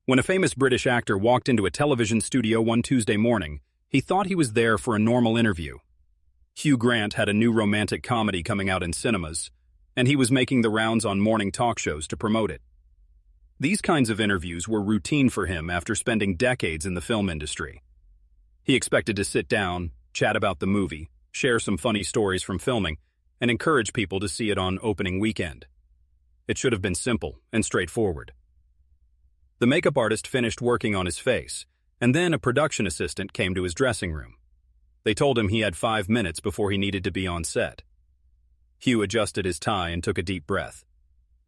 When a famous British actor walked into a television studio one Tuesday morning, he thought he was there for a normal interview. Hugh Grant had a new romantic comedy coming out in cinemas, and he was making the rounds on morning talk shows to promote it. These kinds of interviews were routine for him after spending decades in the film industry. He expected to sit down, chat about the movie, share some funny stories from filming, and encourage people to see it on opening weekend. It should have been simple and straightforward. The makeup artist finished working on his face, and then a production assistant came to his dressing room. They told him he had 5 minutes before he needed to be on set. Hugh adjusted his tie and took a deep breath.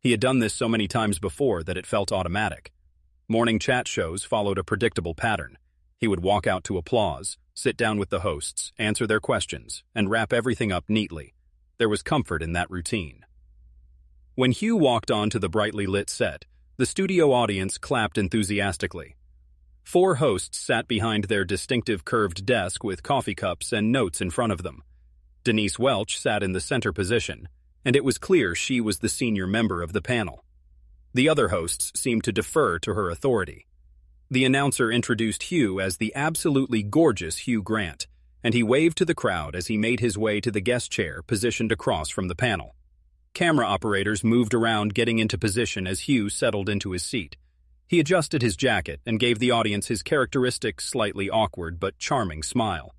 He had done this so many times before that it felt automatic. Morning chat shows followed a predictable pattern. He would walk out to applause, sit down with the hosts, answer their questions, and wrap everything up neatly. There was comfort in that routine. When Hugh walked onto the brightly lit set, the studio audience clapped enthusiastically. 4 hosts sat behind their distinctive curved desk with coffee cups and notes in front of them. Denise Welch sat in the center position, and it was clear she was the senior member of the panel. The other hosts seemed to defer to her authority. The announcer introduced Hugh as the absolutely gorgeous Hugh Grant, and he waved to the crowd as he made his way to the guest chair positioned across from the panel. Camera operators moved around getting into position as Hugh settled into his seat. He adjusted his jacket and gave the audience his characteristic, slightly awkward but charming smile.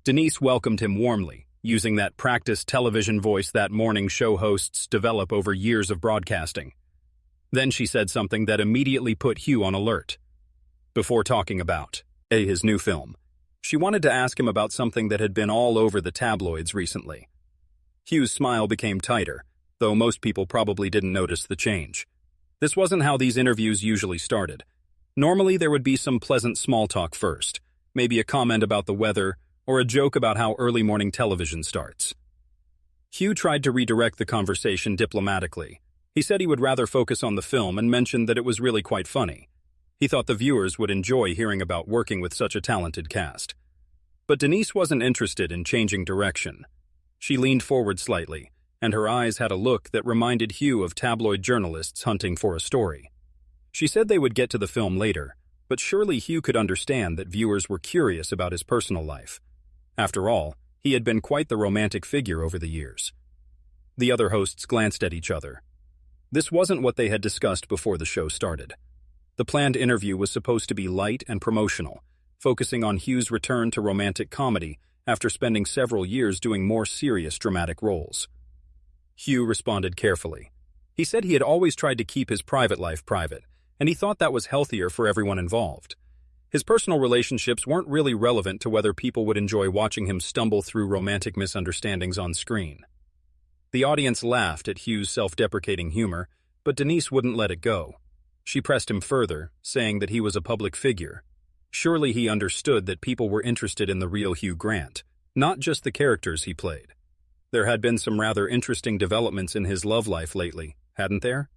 Denise welcomed him warmly, using that practiced television voice that morning show hosts develop over years of broadcasting. Then she said something that immediately put Hugh on alert. Before talking about his new film, she wanted to ask him about something that had been all over the tabloids recently. Hugh's smile became tighter, though most people probably didn't notice the change. This wasn't how these interviews usually started. Normally there would be some pleasant small talk first, maybe a comment about the weather, or a joke about how early morning television starts. Hugh tried to redirect the conversation diplomatically. He said he would rather focus on the film and mentioned that it was really quite funny. He thought the viewers would enjoy hearing about working with such a talented cast. But Denise wasn't interested in changing direction. She leaned forward slightly, and her eyes had a look that reminded Hugh of tabloid journalists hunting for a story. She said they would get to the film later, but surely Hugh could understand that viewers were curious about his personal life. After all, he had been quite the romantic figure over the years. The other hosts glanced at each other. This wasn't what they had discussed before the show started. The planned interview was supposed to be light and promotional, focusing on Hugh's return to romantic comedy after spending several years doing more serious dramatic roles. Hugh responded carefully. He said he had always tried to keep his private life private, and he thought that was healthier for everyone involved. His personal relationships weren't really relevant to whether people would enjoy watching him stumble through romantic misunderstandings on screen. The audience laughed at Hugh's self-deprecating humor, but Denise wouldn't let it go. She pressed him further, saying that he was a public figure. Surely he understood that people were interested in the real Hugh Grant, not just the characters he played. There had been some rather interesting developments in his love life lately, hadn't there?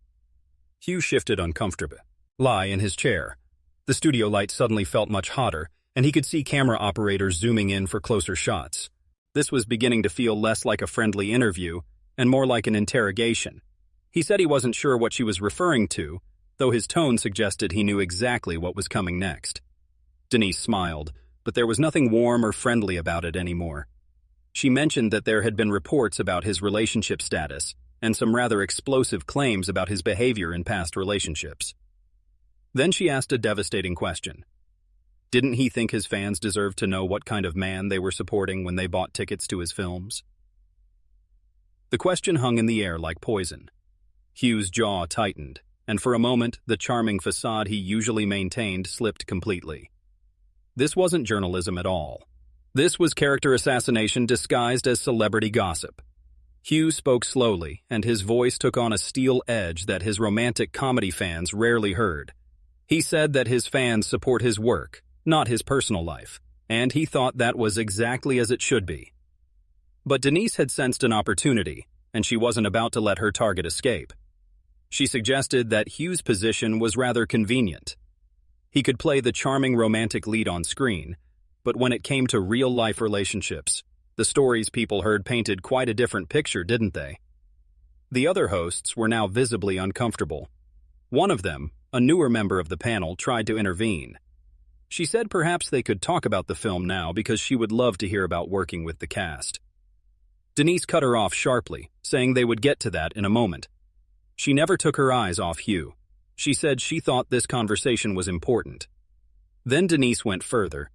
Hugh shifted uncomfortably in his chair. The studio light suddenly felt much hotter, and he could see camera operators zooming in for closer shots. This was beginning to feel less like a friendly interview and more like an interrogation. He said he wasn't sure what she was referring to, though his tone suggested he knew exactly what was coming next. Denise smiled, but there was nothing warm or friendly about it anymore. She mentioned that there had been reports about his relationship status and some rather explosive claims about his behavior in past relationships. Then she asked a devastating question. Didn't he think his fans deserved to know what kind of man they were supporting when they bought tickets to his films? The question hung in the air like poison. Hugh's jaw tightened, and for a moment, the charming facade he usually maintained slipped completely. This wasn't journalism at all. This was character assassination disguised as celebrity gossip. Hugh spoke slowly, and his voice took on a steel edge that his romantic comedy fans rarely heard. He said that his fans support his work, not his personal life, and he thought that was exactly as it should be. But Denise had sensed an opportunity, and she wasn't about to let her target escape. She suggested that Hugh's position was rather convenient. He could play the charming romantic lead on screen, but when it came to real-life relationships, the stories people heard painted quite a different picture, didn't they? The other hosts were now visibly uncomfortable. One of them, a newer member of the panel tried to intervene. She said perhaps they could talk about the film now because she would love to hear about working with the cast. Denise cut her off sharply, saying they would get to that in a moment. She never took her eyes off Hugh. She said she thought this conversation was important. Then Denise went further.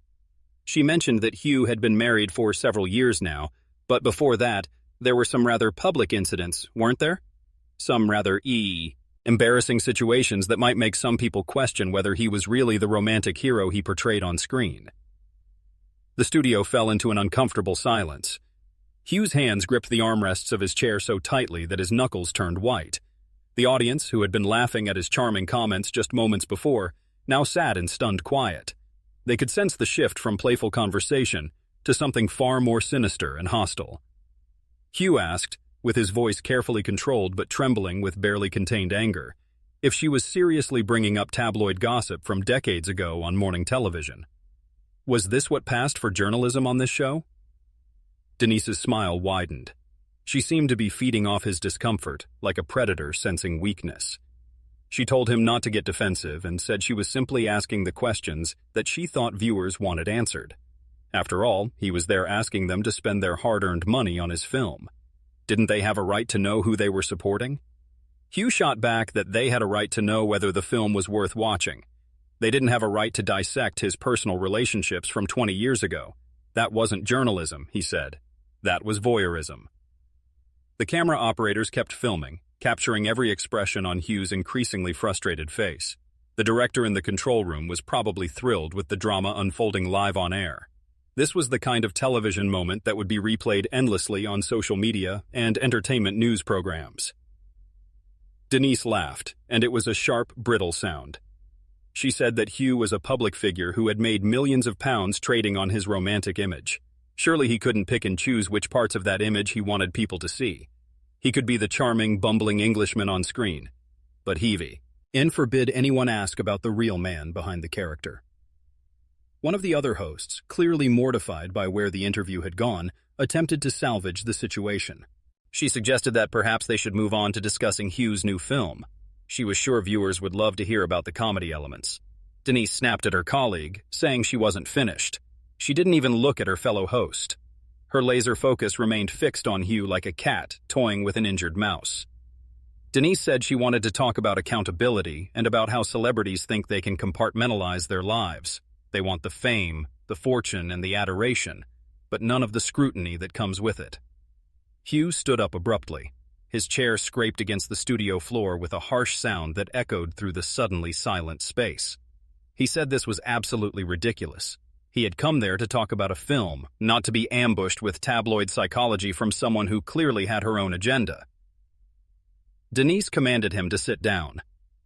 She mentioned that Hugh had been married for several years now, but before that, there were some rather public incidents, weren't there? Some rather embarrassing situations that might make some people question whether he was really the romantic hero he portrayed on screen. The studio fell into an uncomfortable silence. Hugh's hands gripped the armrests of his chair so tightly that his knuckles turned white. The audience, who had been laughing at his charming comments just moments before, now sat in stunned quiet. They could sense the shift from playful conversation to something far more sinister and hostile. Hugh asked, with his voice carefully controlled but trembling with barely contained anger, if she was seriously bringing up tabloid gossip from decades ago on morning television. Was this what passed for journalism on this show? Denise's smile widened. She seemed to be feeding off his discomfort, like a predator sensing weakness. She told him not to get defensive and said she was simply asking the questions that she thought viewers wanted answered. After all, he was there asking them to spend their hard-earned money on his film. Didn't they have a right to know who they were supporting? Hugh shot back that they had a right to know whether the film was worth watching. They didn't have a right to dissect his personal relationships from 20 years ago. That wasn't journalism, he said. That was voyeurism. The camera operators kept filming, capturing every expression on Hugh's increasingly frustrated face. The director in the control room was probably thrilled with the drama unfolding live on air. This was the kind of television moment that would be replayed endlessly on social media and entertainment news programs. Denise laughed, and it was a sharp, brittle sound. She said that Hugh was a public figure who had made millions of pounds trading on his romantic image. Surely he couldn't pick and choose which parts of that image he wanted people to see. He could be the charming, bumbling Englishman on screen. But heavy. And forbid anyone ask about the real man behind the character. One of the other hosts, clearly mortified by where the interview had gone, attempted to salvage the situation. She suggested that perhaps they should move on to discussing Hugh's new film. She was sure viewers would love to hear about the comedy elements. Denise snapped at her colleague, saying she wasn't finished. She didn't even look at her fellow host. Her laser focus remained fixed on Hugh like a cat toying with an injured mouse. Denise said she wanted to talk about accountability and about how celebrities think they can compartmentalize their lives. They want the fame, the fortune, and the adoration, but none of the scrutiny that comes with it. Hugh stood up abruptly. His chair scraped against the studio floor with a harsh sound that echoed through the suddenly silent space. He said this was absolutely ridiculous. He had come there to talk about a film, not to be ambushed with tabloid psychology from someone who clearly had her own agenda. Denise commanded him to sit down.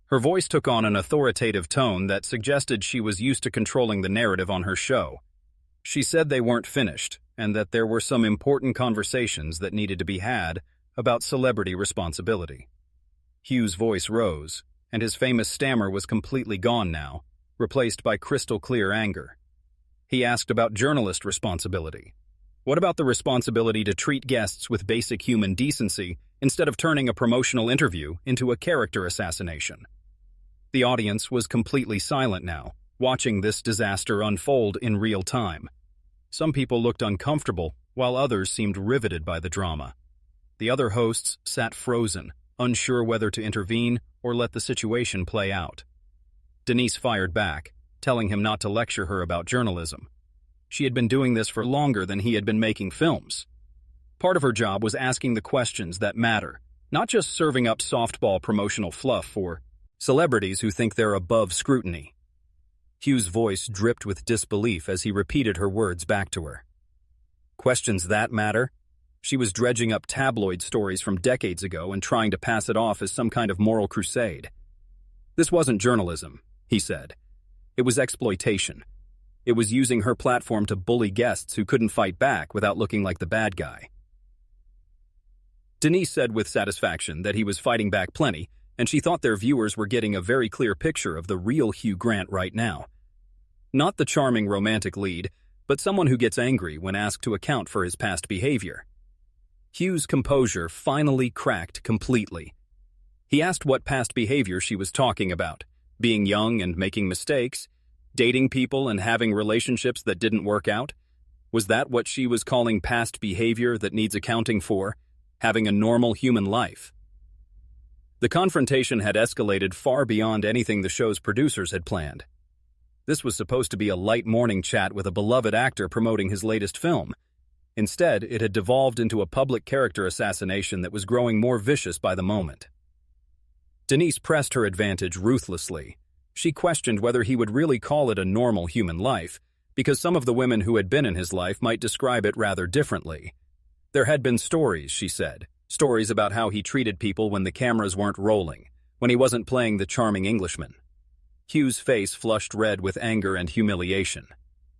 Her voice took on an authoritative tone that suggested she was used to controlling the narrative on her show. She said they weren't finished, and that there were some important conversations that needed to be had about celebrity responsibility. Hugh's voice rose, and his famous stammer was completely gone now, replaced by crystal-clear anger. He asked about journalist responsibility. What about the responsibility to treat guests with basic human decency instead of turning a promotional interview into a character assassination? The audience was completely silent now, watching this disaster unfold in real time. Some people looked uncomfortable, while others seemed riveted by the drama. The other hosts sat frozen, unsure whether to intervene or let the situation play out. Denise fired back, telling him not to lecture her about journalism. She had been doing this for longer than he had been making films. Part of her job was asking the questions that matter, not just serving up softball promotional fluff for celebrities who think they're above scrutiny. Hugh's voice dripped with disbelief as he repeated her words back to her. Questions that matter? She was dredging up tabloid stories from decades ago and trying to pass it off as some kind of moral crusade. This wasn't journalism, he said. It was exploitation. It was using her platform to bully guests who couldn't fight back without looking like the bad guy. Denise said with satisfaction that he was fighting back plenty, and she thought their viewers were getting a very clear picture of the real Hugh Grant right now. Not the charming romantic lead, but someone who gets angry when asked to account for his past behavior. Hugh's composure finally cracked completely. He asked what past behavior she was talking about, Being young and making mistakes, dating people and having relationships that didn't work out? Was that what she was calling past behavior that needs accounting for, having a normal human life? The confrontation had escalated far beyond anything the show's producers had planned. This was supposed to be a light morning chat with a beloved actor promoting his latest film. Instead, it had devolved into a public character assassination that was growing more vicious by the moment. Denise pressed her advantage ruthlessly. She questioned whether he would really call it a normal human life, because some of the women who had been in his life might describe it rather differently. There had been stories, she said, stories about how he treated people when the cameras weren't rolling, when he wasn't playing the charming Englishman. Hugh's face flushed red with anger and humiliation.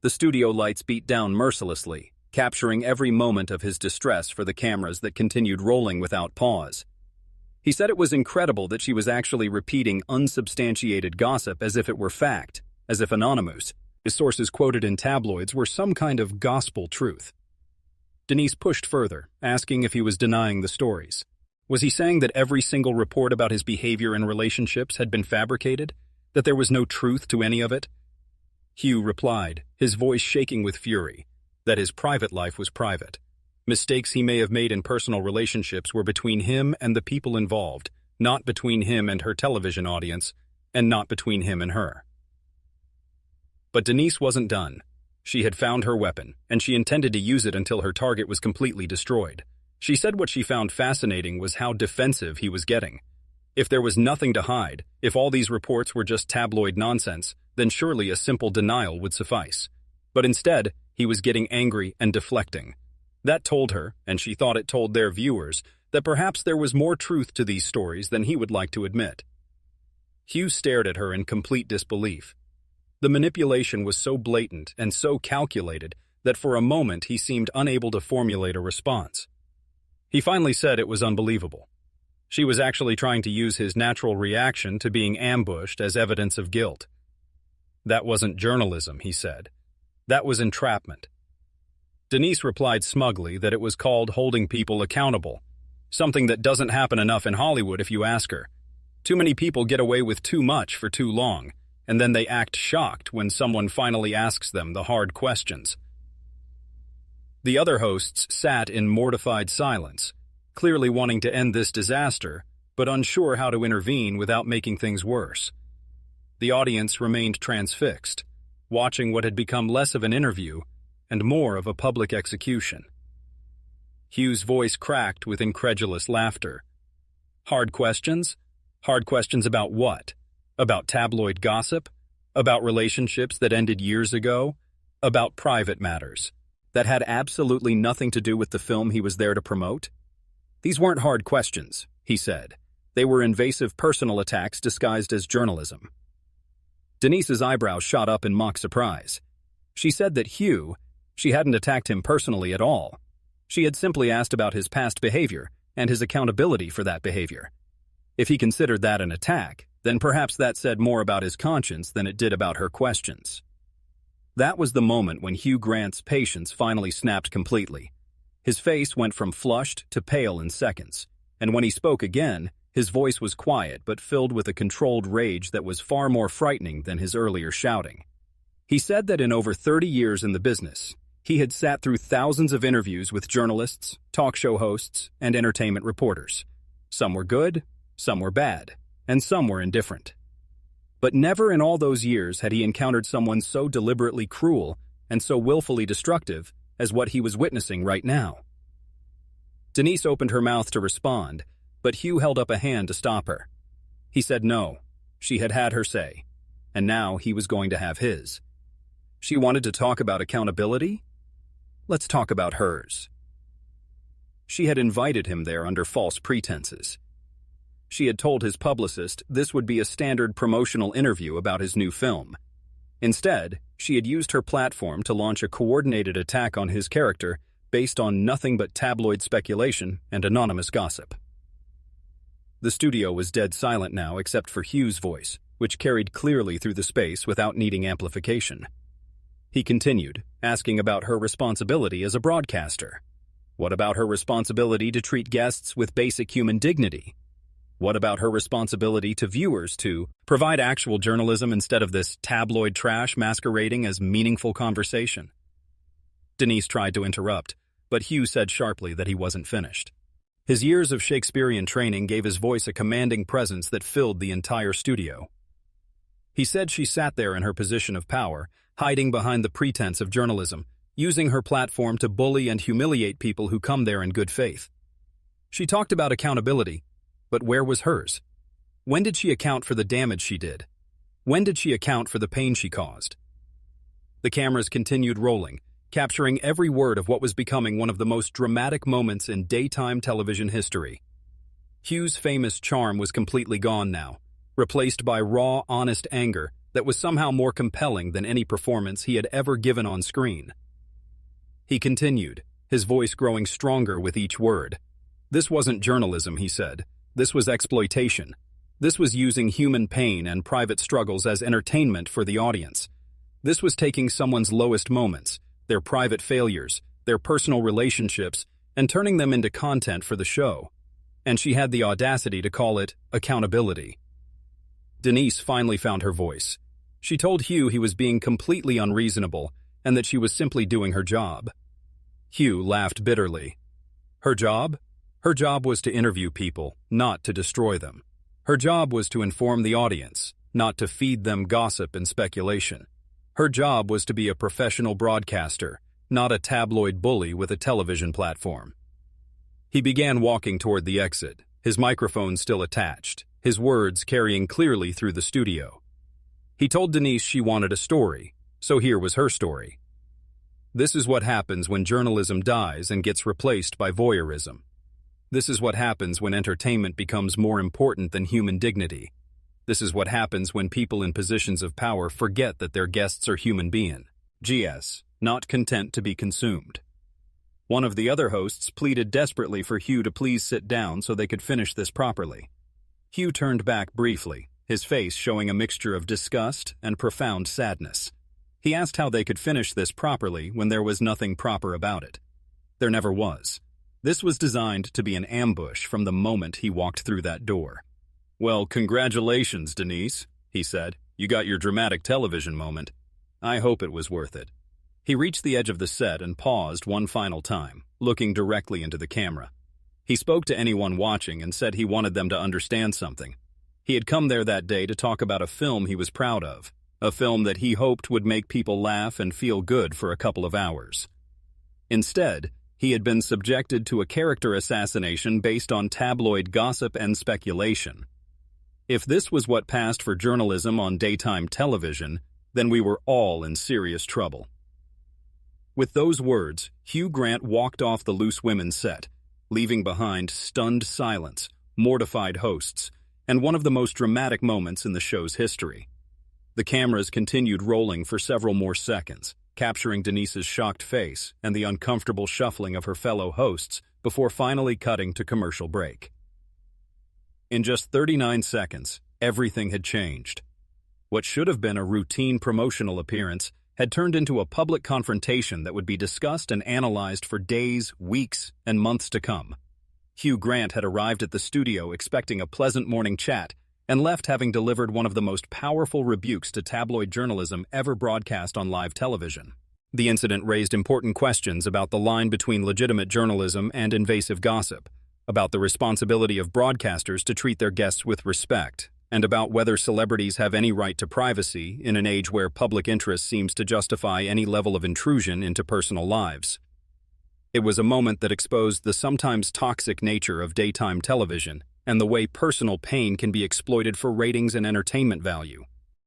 The studio lights beat down mercilessly, capturing every moment of his distress for the cameras that continued rolling without pause. He said it was incredible that she was actually repeating unsubstantiated gossip as if it were fact, as if anonymous. His sources quoted in tabloids were some kind of gospel truth. Denise pushed further, asking if he was denying the stories. Was he saying that every single report about his behavior in relationships had been fabricated? That there was no truth to any of it? Hugh replied, his voice shaking with fury, that his private life was private. Mistakes he may have made in personal relationships were between him and the people involved, not between him and her television audience, and not between him and her. But Denise wasn't done. She had found her weapon, and she intended to use it until her target was completely destroyed. She said what she found fascinating was how defensive he was getting. If there was nothing to hide, if all these reports were just tabloid nonsense, then surely a simple denial would suffice. But instead, he was getting angry and deflecting. That told her, and she thought it told their viewers, that perhaps there was more truth to these stories than he would like to admit. Hugh stared at her in complete disbelief. The manipulation was so blatant and so calculated that for a moment he seemed unable to formulate a response. He finally said it was unbelievable. She was actually trying to use his natural reaction to being ambushed as evidence of guilt. That wasn't journalism, he said. That was entrapment. Denise replied smugly that it was called holding people accountable, something that doesn't happen enough in Hollywood if you ask her. Too many people get away with too much for too long, and then they act shocked when someone finally asks them the hard questions. The other hosts sat in mortified silence, clearly wanting to end this disaster, but unsure how to intervene without making things worse. The audience remained transfixed, watching what had become less of an interview and more of a public execution. Hugh's voice cracked with incredulous laughter. Hard questions? Hard questions about what? About tabloid gossip? About relationships that ended years ago? About private matters that had absolutely nothing to do with the film he was there to promote? These weren't hard questions, he said. They were invasive personal attacks disguised as journalism. Denise's eyebrows shot up in mock surprise. She said that Hugh, she hadn't attacked him personally at all. She had simply asked about his past behavior and his accountability for that behavior. If he considered that an attack, then perhaps that said more about his conscience than it did about her questions. That was the moment when Hugh Grant's patience finally snapped completely. His face went from flushed to pale in seconds, and when he spoke again, his voice was quiet but filled with a controlled rage that was far more frightening than his earlier shouting. He said that in over 30 years in the business, he had sat through thousands of interviews with journalists, talk show hosts, and entertainment reporters. Some were good, some were bad, and some were indifferent. But never in all those years had he encountered someone so deliberately cruel and so willfully destructive as what he was witnessing right now. Denise opened her mouth to respond, but Hugh held up a hand to stop her. He said no. She had had her say, and now he was going to have his. She wanted to talk about accountability? Let's talk about hers. She had invited him there under false pretenses. She had told his publicist this would be a standard promotional interview about his new film. Instead, she had used her platform to launch a coordinated attack on his character based on nothing but tabloid speculation and anonymous gossip. The studio was dead silent now except for Hugh's voice, which carried clearly through the space without needing amplification. He continued, asking about her responsibility as a broadcaster. What about her responsibility to treat guests with basic human dignity? What about her responsibility to viewers to provide actual journalism instead of this tabloid trash masquerading as meaningful conversation? Denise tried to interrupt, but Hugh said sharply that he wasn't finished. His years of Shakespearean training gave his voice a commanding presence that filled the entire studio. He said she sat there in her position of power, hiding behind the pretense of journalism, using her platform to bully and humiliate people who come there in good faith. She talked about accountability, but where was hers? When did she account for the damage she did? When did she account for the pain she caused? The cameras continued rolling, capturing every word of what was becoming one of the most dramatic moments in daytime television history. Hugh's famous charm was completely gone now, replaced by raw, honest anger that was somehow more compelling than any performance he had ever given on screen. He continued, his voice growing stronger with each word. This wasn't journalism, he said. This was exploitation. This was using human pain and private struggles as entertainment for the audience. This was taking someone's lowest moments, their private failures, their personal relationships, and turning them into content for the show. And she had the audacity to call it accountability. Denise finally found her voice. She told Hugh he was being completely unreasonable and that she was simply doing her job. Hugh laughed bitterly. Her job? Her job was to interview people, not to destroy them. Her job was to inform the audience, not to feed them gossip and speculation. Her job was to be a professional broadcaster, not a tabloid bully with a television platform. He began walking toward the exit, his microphone still attached, his words carrying clearly through the studio. He told Denise she wanted a story, so here was her story. This is what happens when journalism dies and gets replaced by voyeurism. This is what happens when entertainment becomes more important than human dignity. This is what happens when people in positions of power forget that their guests are human beings. GS, not content to be consumed. One of the other hosts pleaded desperately for Hugh to please sit down so they could finish this properly. Hugh turned back briefly, his face showing a mixture of disgust and profound sadness. He asked how they could finish this properly when there was nothing proper about it. There never was. This was designed to be an ambush from the moment he walked through that door. Well, congratulations, Denise, he said. You got your dramatic television moment. I hope it was worth it. He reached the edge of the set and paused one final time, looking directly into the camera. He spoke to anyone watching and said he wanted them to understand something. He had come there that day to talk about a film he was proud of, a film that he hoped would make people laugh and feel good for a couple of hours. Instead, he had been subjected to a character assassination based on tabloid gossip and speculation. If this was what passed for journalism on daytime television, then we were all in serious trouble. With those words, Hugh Grant walked off the Loose Women set, leaving behind stunned silence, mortified hosts, and one of the most dramatic moments in the show's history. The cameras continued rolling for several more seconds, capturing Denise's shocked face and the uncomfortable shuffling of her fellow hosts before finally cutting to commercial break. In just 39 seconds, everything had changed. What should have been a routine promotional appearance had turned into a public confrontation that would be discussed and analyzed for days, weeks, and months to come. Hugh Grant had arrived at the studio expecting a pleasant morning chat and left having delivered one of the most powerful rebukes to tabloid journalism ever broadcast on live television. The incident raised important questions about the line between legitimate journalism and invasive gossip, about the responsibility of broadcasters to treat their guests with respect, and about whether celebrities have any right to privacy in an age where public interest seems to justify any level of intrusion into personal lives. It was a moment that exposed the sometimes toxic nature of daytime television and the way personal pain can be exploited for ratings and entertainment value.